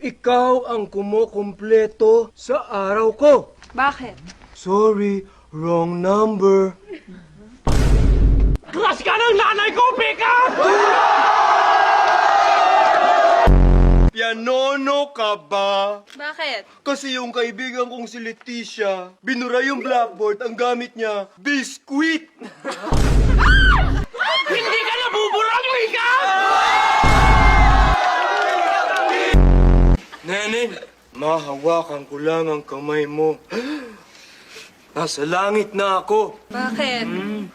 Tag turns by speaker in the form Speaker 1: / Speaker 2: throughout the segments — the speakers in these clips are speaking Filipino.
Speaker 1: Ikaw ang kumukumpleto sa araw ko.
Speaker 2: Bakit?
Speaker 1: Sorry, wrong number.
Speaker 3: Crush ka ng nanay ko, Pika!
Speaker 1: Pianono ka ba?
Speaker 2: Bakit?
Speaker 1: Kasi yung kaibigan kong si Leticia, binura yung blackboard, ang gamit niya, biskwit.
Speaker 3: Hindi ka nabuburang, Pika!
Speaker 1: Neneng, mahawakan ko lang ang kamay mo. Nasa langit na ako.
Speaker 2: Bakit?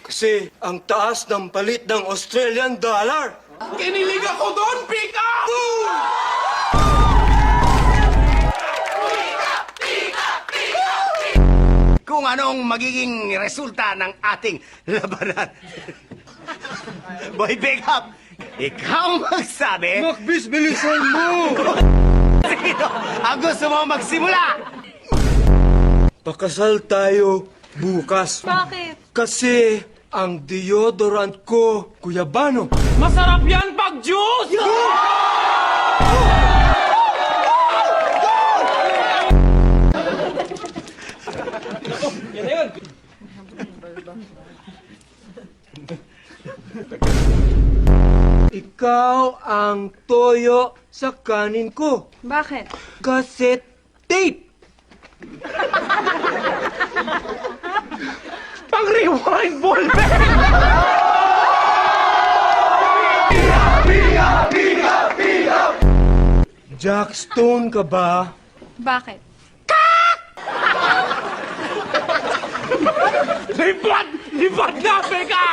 Speaker 1: Kasi ang taas ng palit ng Australian dollar.
Speaker 3: Kinilig ako doon, Pika!
Speaker 4: Kung anong magiging resulta ng ating labanan. Boy, big up! Ikaw magsabi...
Speaker 1: Makbis, bilisan mo!
Speaker 4: Sino ang gusto mo magsimula?
Speaker 1: Pakasal tayo bukas.
Speaker 2: Bakit?
Speaker 1: Kasi ang deodorant ko, Kuyabano.
Speaker 3: Masarap yan pag juice!
Speaker 1: Ikaw ang toyo sa kanin ko.
Speaker 2: Bakit?
Speaker 1: Cassette tape.
Speaker 3: Pang-rewind ballpen!
Speaker 1: Jack Stone ka ba?
Speaker 2: Bakit?
Speaker 3: Lipat! Lipat na, Pika!